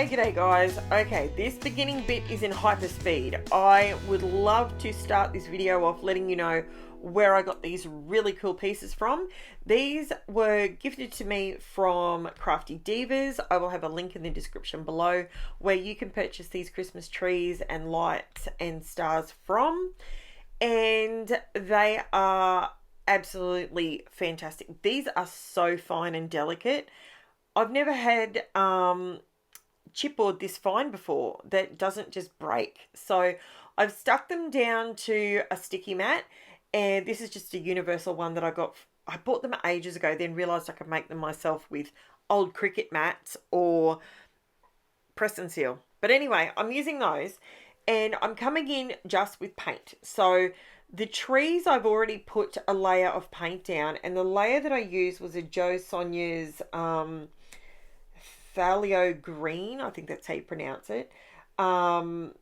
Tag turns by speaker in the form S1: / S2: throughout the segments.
S1: G'day guys. Okay, this beginning bit is in hyperspeed. I would love to start this video off letting you know where I got these really cool pieces from. These were gifted to me from Crafty Divas. I will have a link in the description below where you can purchase these Christmas trees and lights and stars from. And they are absolutely fantastic. These are so fine and delicate. I've never had chipboard this fine before that doesn't just break. So I've stuck them down to a sticky mat, and this is just a universal one that I bought them ages ago, then realized I could make them myself with old cricket mats or press and seal. But anyway, I'm using those and I'm coming in just with paint. So the trees, I've already put a layer of paint down, and the layer that I used was a SONJAS PTHALO green, I think that's how you pronounce it. And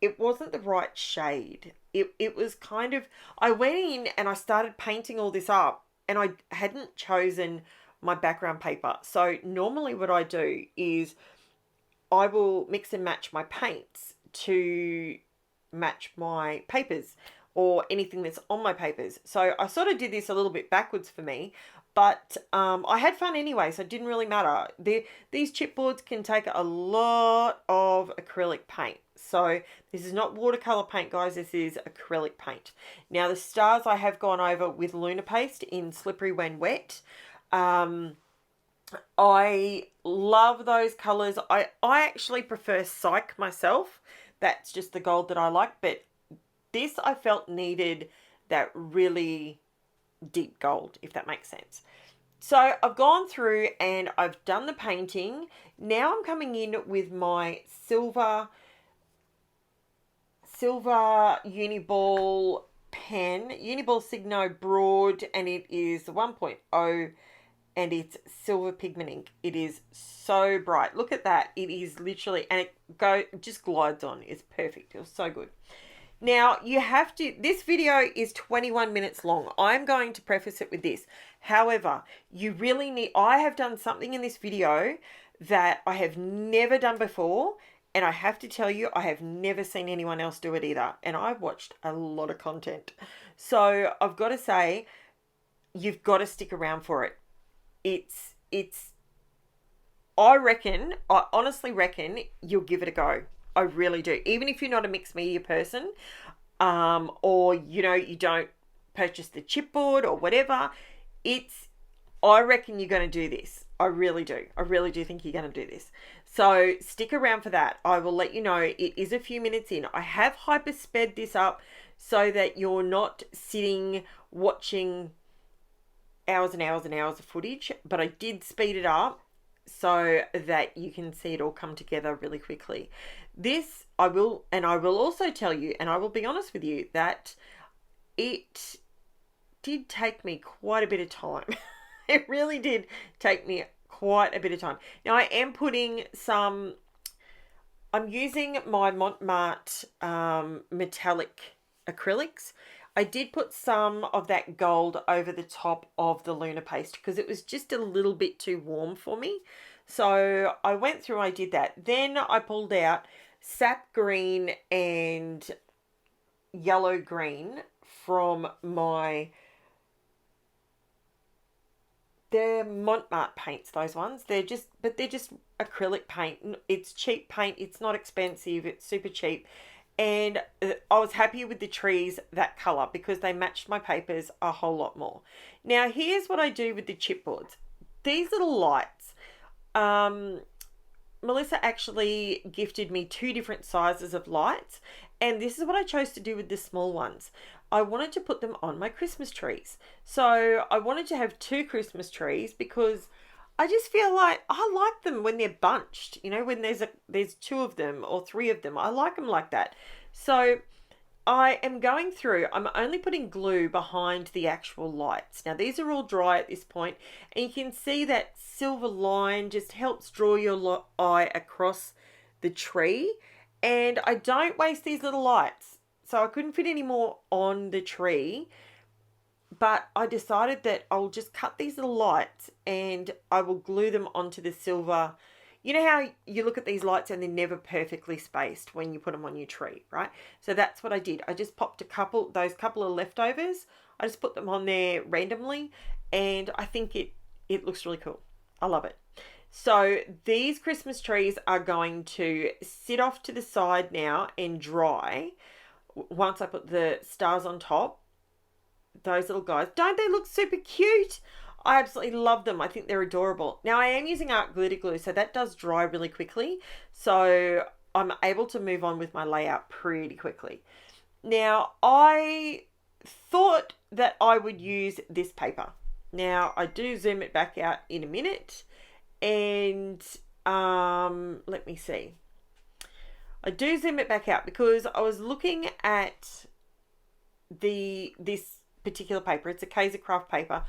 S1: it wasn't the right shade. It was kind of, I went in and I started painting all this up, and I hadn't chosen my background paper. So normally what I do is I will mix and match my paints to match my papers or anything that's on my papers. So I sort of did this a little bit backwards for me, but I had fun anyway, so it didn't really matter. These chipboards can take a lot of acrylic paint. So this is not watercolor paint, guys. This is acrylic paint. Now the stars I have gone over with LUNAR paste in Slippery When Wet. I love those colors. I actually prefer Psych myself. That's just the gold that I like, but this I felt needed that really deep gold, if that makes sense. So I've gone through and I've done the painting. Now I'm coming in with my silver Uniball pen, Uniball Signo Broad, and it is the 1.0, and it's silver pigment ink. It is so bright. Look at that. It is literally, and it just glides on. It's perfect. It was so good. Now, you have to, this video is 21 minutes long. I'm going to preface it with this. However, you really need, I have done something in this video that I have never done before, and I have to tell you, I have never seen anyone else do it either. And I've watched a lot of content. So I've got to say, you've got to stick around for it. I honestly reckon you'll give it a go. I really do. Even if you're not a mixed media person, or, you don't purchase the chipboard or whatever, I reckon you're going to do this. I really do. I really do think you're going to do this. So stick around for that. I will let you know. It is a few minutes in. I have hyper sped this up so that you're not sitting watching hours and hours and hours of footage, but I did speed it up so that you can see it all come together really quickly. This I will also tell you, and I will be honest with you, that it did take me quite a bit of time. It really did take me quite a bit of time. Now I am putting I'm using my MARTE metallic acrylics. I did put some of that gold over the top of the LUNAR paste because it was just a little bit too warm for me. So I went through, I did that. Then I pulled out sap green and yellow green from they're MONT paints, those ones. They're just acrylic paint. It's cheap paint. It's not expensive. It's super cheap. And I was happy with the trees that color because they matched my papers a whole lot more. Now, here's what I do with the chipboards. These little lights, Melissa actually gifted me 2 different sizes of lights, and this is what I chose to do with the small ones. I wanted to put them on my Christmas trees. So I wanted to have 2 Christmas trees because I just feel like I like them when they're bunched, when there's 2 of them or 3 of them. I like them like that. So I am going through, I'm only putting glue behind the actual lights. Now these are all dry at this point, and you can see that silver line just helps draw your eye across the tree. And I don't waste these little lights. So I couldn't fit any more on the tree. but I decided that I'll just cut these little lights and I will glue them onto the silver. You know how you look at these lights and they're never perfectly spaced when you put them on your tree, right? So that's what I did. I just popped those couple of leftovers. I just put them on there randomly, and I think it looks really cool. I love it. So these Christmas trees are going to sit off to the side now and dry once I put the stars on top. Those little guys, don't they look super cute? I absolutely love them. I think they're adorable. Now I am using art glitter glue, so that does dry really quickly. So I'm able to move on with my layout pretty quickly. Now I thought that I would use this paper. Now I do zoom it back out in a minute, and let me see. I do zoom it back out because I was looking at this particular paper. It's a KAISERCRAFT paper.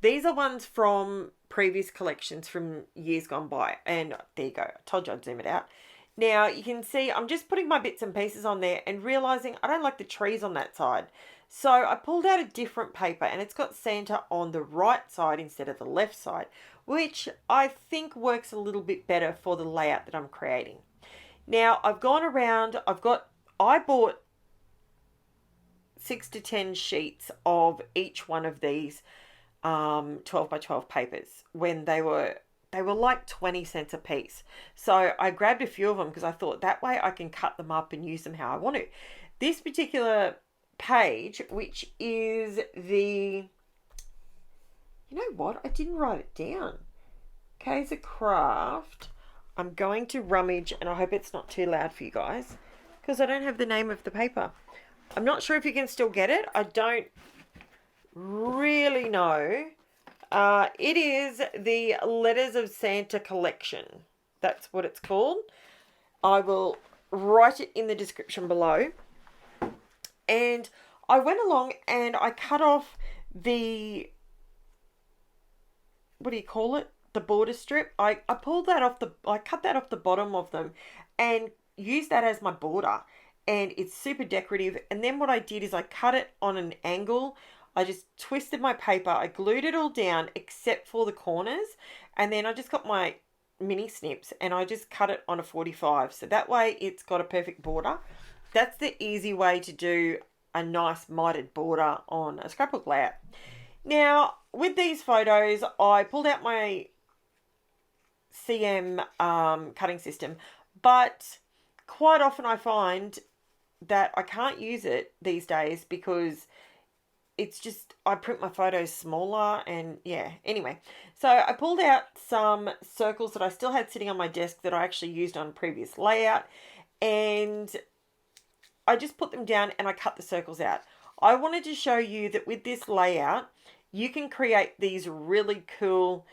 S1: These are ones from previous collections from years gone by. And there you go. I told you I'd zoom it out. Now you can see I'm just putting my bits and pieces on there and realizing I don't like the trees on that side. So I pulled out a different paper, and it's got Santa on the right side instead of the left side, which I think works a little bit better for the layout that I'm creating. Now I've gone around, I bought 6 to 10 sheets of each one of these 12 by 12 papers when they were like 20 cents a piece. So I grabbed a few of them because I thought that way I can cut them up and use them how I want to. This particular page, which is you know what? I didn't write it down. KAISERCRAFT. I'm going to rummage, and I hope it's not too loud for you guys because I don't have the name of the paper. I'm not sure if you can still get it. I don't really know. It is the Letters of Santa collection. That's what it's called. I will write it in the description below. And I went along and I cut off the, what do you call it? The border strip. I pulled that off I cut that off the bottom of them and used that as my border. And it's super decorative. And then what I did is I cut it on an angle. I just twisted my paper. I glued it all down except for the corners. And then I just got my mini snips and I just cut it on a 45. So that way it's got a perfect border. That's the easy way to do a nice mitered border on a scrapbook layout. Now, with these photos, I pulled out my CM cutting system, but quite often I find that I can't use it these days because it's just, I print my photos smaller and yeah, anyway. So I pulled out some circles that I still had sitting on my desk that I actually used on a previous layout, and I just put them down and I cut the circles out. I wanted to show you that with this layout, you can create these really cool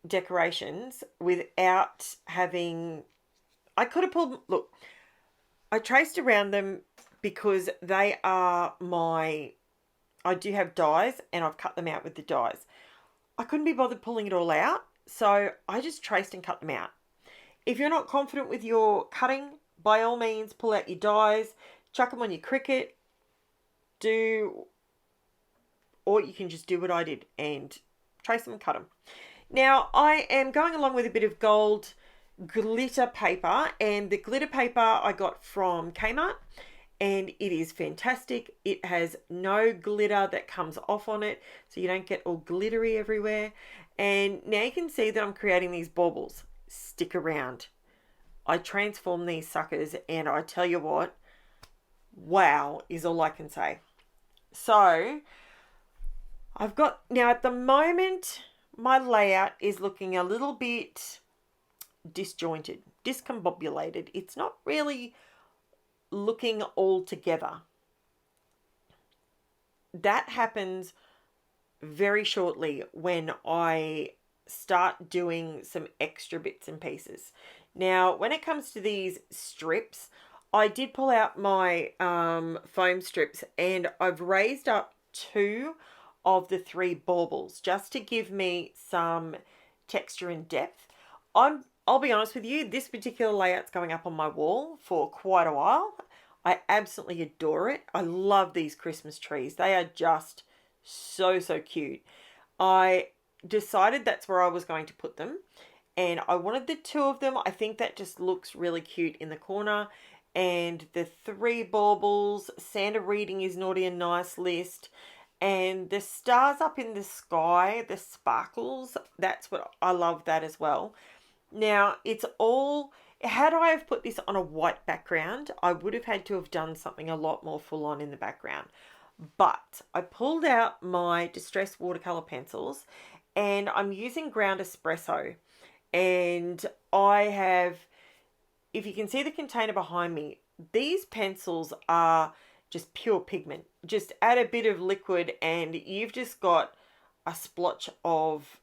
S1: decorations without having, I could have pulled, look, I traced around them because they are I do have dies and I've cut them out with the dies. I couldn't be bothered pulling it all out, so I just traced and cut them out. If you're not confident with your cutting, by all means, pull out your dies, chuck them on your Cricut, or you can just do what I did and trace them and cut them. Now, I am going along with a bit of gold glitter paper, and the glitter paper I got from Kmart, and it is fantastic. It has no glitter that comes off on it, so you don't get all glittery everywhere. And now you can see that I'm creating these baubles. Stick around. I transform these suckers, and I tell you what, wow is all I can say. So I've got, now at the moment, my layout is looking a little bit disjointed, discombobulated. It's not really looking all together. That happens very shortly when I start doing some extra bits and pieces. Now, when it comes to these strips, I did pull out my foam strips, and I've raised up 2 of the 3 baubles just to give me some texture and depth. I'll be honest with you, this particular layout's going up on my wall for quite a while. I absolutely adore it. I love these Christmas trees. They are just So, so cute. I decided that's where I was going to put them. And I wanted the 2 of them. I think that just looks really cute in the corner. And the 3 baubles. Santa reading is naughty and nice list. And the stars up in the sky, the sparkles, that's what I love that as well. Now, it's all, had I have put this on a white background, I would have had to have done something a lot more full on in the background. But I pulled out my distress watercolor pencils and I'm using ground espresso. And I have, if you can see the container behind me, these pencils are just pure pigment. Just add a bit of liquid and you've just got a splotch of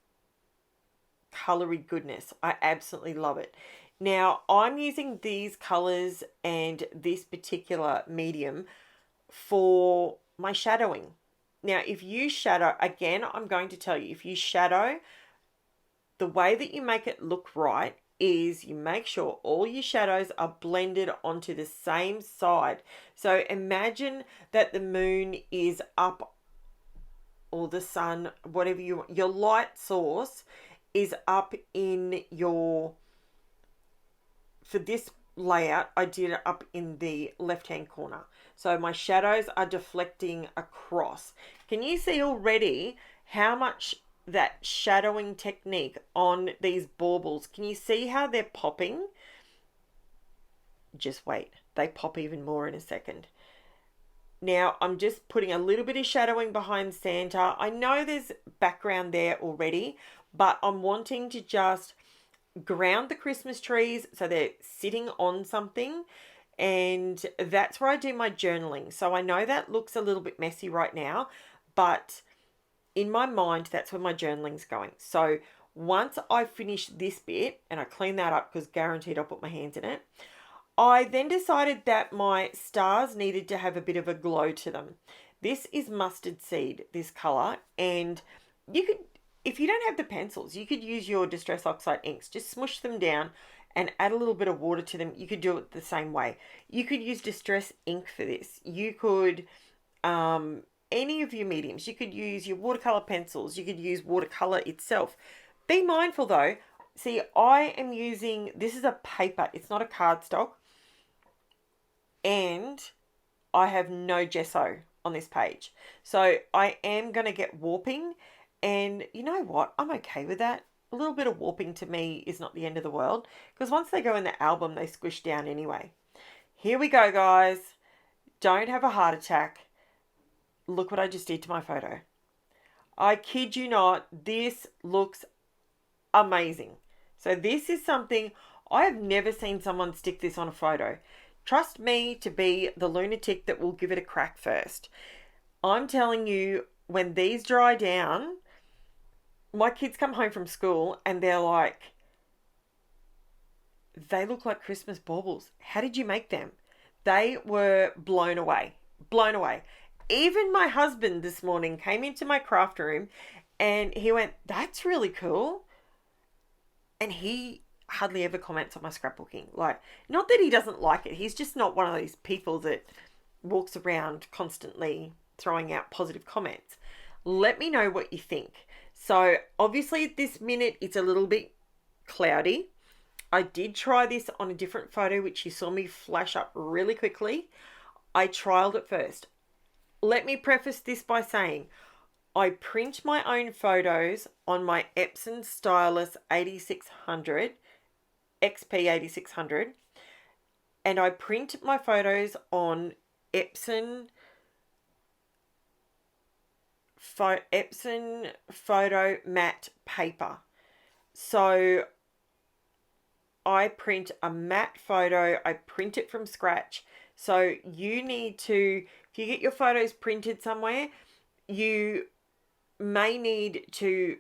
S1: colory goodness. I absolutely love it. Now, I'm using these colors and this particular medium for my shadowing. Now, if you shadow, again, I'm going to tell you, if you shadow, the way that you make it look right is you make sure all your shadows are blended onto the same side. So imagine that the moon is up, or the sun, whatever you want, your light source is up in your, for this layout, I did it up in the left-hand corner. So my shadows are deflecting across. Can you see already how much that shadowing technique on these baubles, can you see how they're popping? Just wait, they pop even more in a second. Now I'm just putting a little bit of shadowing behind Santa. I know there's background there already, but I'm wanting to just ground the Christmas trees so they're sitting on something, and that's where I do my journaling. So I know that looks a little bit messy right now, but in my mind, that's where my journaling's going. So once I finish this bit and I clean that up, because guaranteed I'll put my hands in it, I then decided that my stars needed to have a bit of a glow to them. This is mustard seed, this color, and you could, if you don't have the pencils, you could use your Distress Oxide inks. Just smush them down and add a little bit of water to them. You could do it the same way. You could use Distress ink for this. You could, any of your mediums. You could use your watercolor pencils. You could use watercolor itself. Be mindful though. See, I am using, this is a paper. It's not a cardstock. And I have no gesso on this page. So I am going to get warping. And you know what? I'm okay with that. A little bit of warping to me is not the end of the world. Because once they go in the album, they squish down anyway. Here we go, guys. Don't have a heart attack. Look what I just did to my photo. I kid you not, this looks amazing. So this is something, I have never seen someone stick this on a photo. Trust me to be the lunatic that will give it a crack first. I'm telling you, when these dry down, my kids come home from school and they're like, they look like Christmas baubles. How did you make them? They were blown away. Blown away. Even my husband this morning came into my craft room and he went, that's really cool. And he hardly ever comments on my scrapbooking. Like, not that he doesn't like it. He's just not one of these people that walks around constantly throwing out positive comments. Let me know what you think. So obviously at this minute, it's a little bit cloudy. I did try this on a different photo, which you saw me flash up really quickly. I trialed it first. Let me preface this by saying I print my own photos on my Epson Stylus 8600, XP 8600, and I print my photos on Epson Photo Matte paper. So I print a matte photo, I print it from scratch. So you need to, if you get your photos printed somewhere, you may need to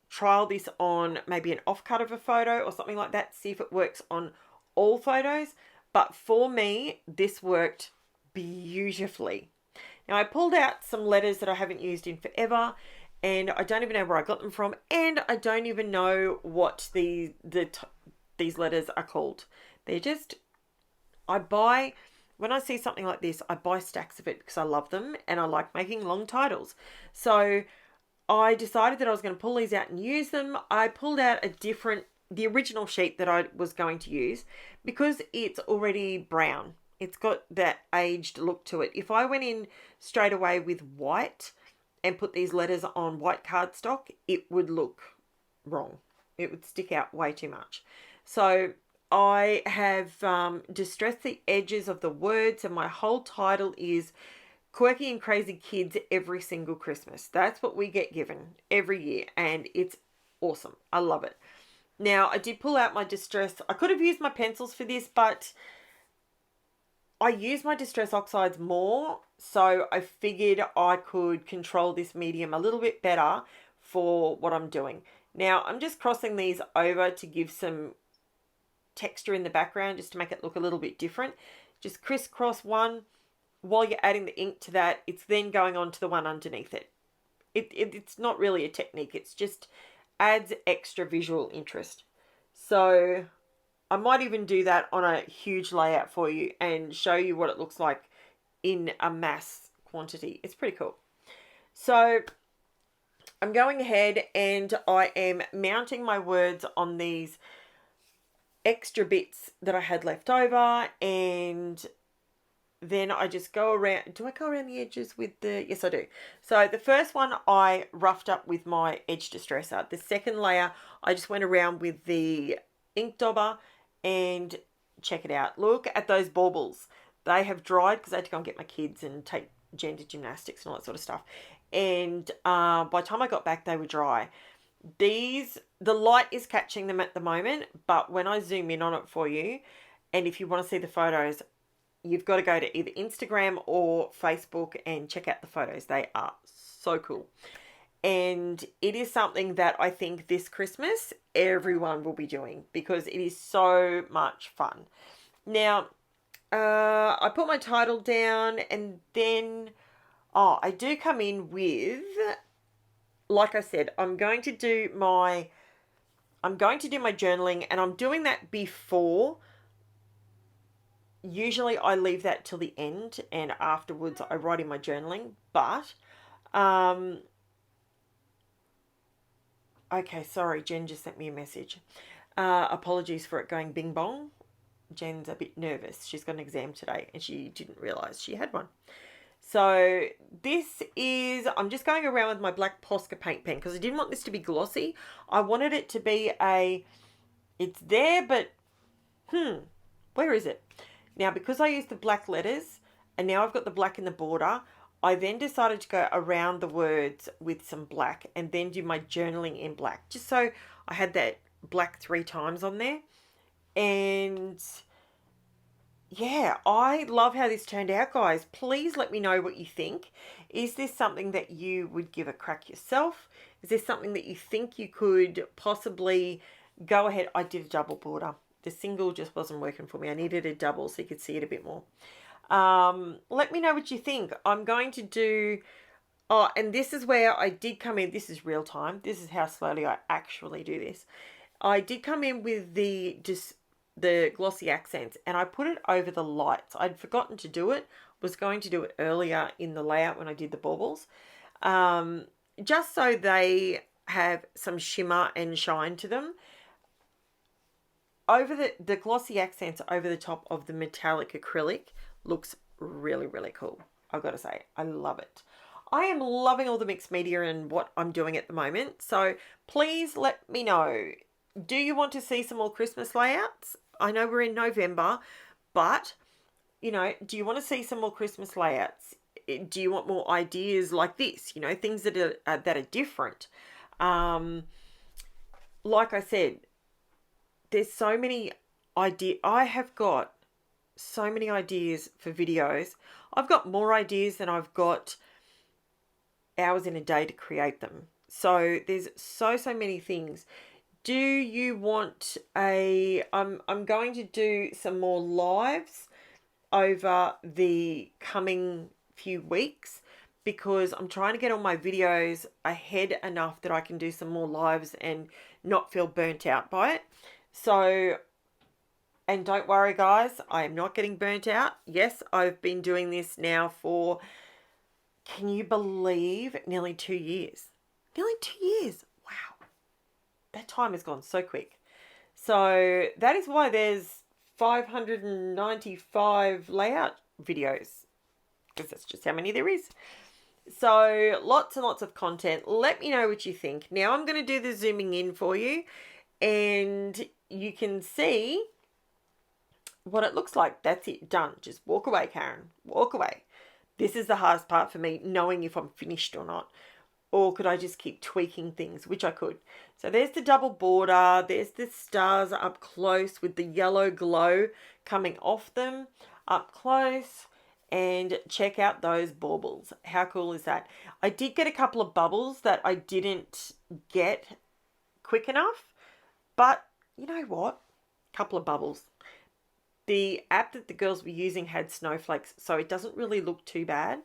S1: trial this on maybe an offcut of a photo or something like that, see if it works on all photos. But for me, this worked beautifully. Now I pulled out some letters that I haven't used in forever, and I don't even know where I got them from, and I don't even know what these letters are called. They're just, I buy when I see something like this, I buy stacks of it because I love them and I like making long titles. So I decided that I was going to pull these out and use them. I pulled out the original sheet that I was going to use because it's already brown. It's got that aged look to it. If I went in straight away with white and put these letters on white cardstock, it would look wrong. It would stick out way too much. So I have distressed the edges of the words, and my whole title is Quirky and Crazy Kids Every Single Christmas. That's what we get given every year, and it's awesome. I love it. Now, I did pull out my distress. I could have used my pencils for this, but I use my distress oxides more, so I figured I could control this medium a little bit better for what I'm doing. Now, I'm just crossing these over to give some texture in the background, just to make it look a little bit different. Just crisscross one. While you're adding the ink to that, it's then going on to the one underneath it. It's not really a technique. It's just adds extra visual interest. So I might even do that on a huge layout for you and show you what it looks like in a mass quantity. It's pretty cool. So I'm going ahead and I am mounting my words on these extra bits that I had left over, and then I just go around. Do I go around the edges with the... Yes, I do. So the first one I roughed up with my edge distresser. The second layer, I just went around with the ink dauber, and check it out. Look at those baubles. They have dried because I had to go and get my kids and take Jen to gymnastics and all that sort of stuff. And by the time I got back, they were dry. The light is catching them at the moment, but when I zoom in on it for you, and if you want to see the photos, you've got to go to either Instagram or Facebook and check out the photos. They are so cool. And it is something that I think this Christmas everyone will be doing because it is so much fun. Now, I put my title down, and then I do come in with, like I said, I'm going to do my journaling, and I'm doing that before. Usually I leave that till the end, and afterwards I write in my journaling. But okay, sorry, Jen just sent me a message. Apologies for it going bing bong. Jen's a bit nervous. She's got an exam today and she didn't realise she had one. So this is, I'm just going around with my black Posca paint pen because I didn't want this to be glossy. I wanted it to be it's there, but where is it? Now, because I used the black letters and now I've got the black in the border, I then decided to go around the words with some black and then do my journaling in black, just so I had that black 3 times on there. And yeah, I love how this turned out, guys. Please let me know what you think. Is this something that you would give a crack yourself? Is this something that you think you could possibly go ahead? I did a double border. The single just wasn't working for me. I needed a double so you could see it a bit more. Let me know what you think. I'm going to do... Oh, and this is where I did come in. This is real time. This is how slowly I actually do this. I did come in with the glossy accents, and I put it over the lights. I'd forgotten to do it. Was going to do it earlier in the layout when I did the baubles. Just so they have some shimmer and shine to them. Over the glossy accents over the top of the metallic acrylic looks really, really cool. I've got to say, I love it. I am loving all the mixed media and what I'm doing at the moment. So please let me know. Do you want to see some more Christmas layouts? I know we're in November, but, you know, do you want to see some more Christmas layouts? Do you want more ideas like this? You know, things that are different. Like I said, there's so many ideas. I have got so many ideas for videos. I've got more ideas than I've got hours in a day to create them. So there's so many things. Do you want I'm going to do some more lives over the coming few weeks because I'm trying to get all my videos ahead enough that I can do some more lives and not feel burnt out by it. So And don't worry, guys, I am not getting burnt out. Yes, I've been doing this now for, can you believe, nearly 2 years. Nearly 2 years. Wow. That time has gone so quick. So that is why there's 595 layout videos, because that's just how many there is. So lots and lots of content. Let me know what you think. Now I'm going to do the zooming in for you, and you can see what it looks like. That's it, done. Just walk away, Karen. Walk away. This is the hardest part for me, knowing if I'm finished or not. Or could I just keep tweaking things, which I could. So there's the double border. There's the stars up close with the yellow glow coming off them up close. And check out those baubles. How cool is that? I did get a couple of bubbles that I didn't get quick enough. But you know what? A couple of bubbles. The app that the girls were using had snowflakes, so it doesn't really look too bad.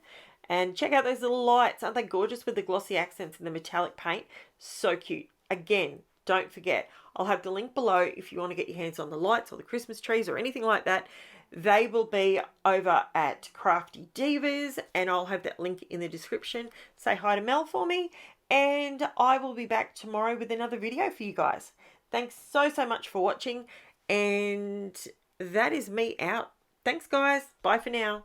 S1: And check out those little lights. Aren't they gorgeous with the glossy accents and the metallic paint? So cute. Again, don't forget, I'll have the link below if you want to get your hands on the lights or the Christmas trees or anything like that. They will be over at Crafty Divas, and I'll have that link in the description. Say hi to Mel for me, and I will be back tomorrow with another video for you guys. Thanks so much for watching, and that is me out. Thanks, guys. Bye for now.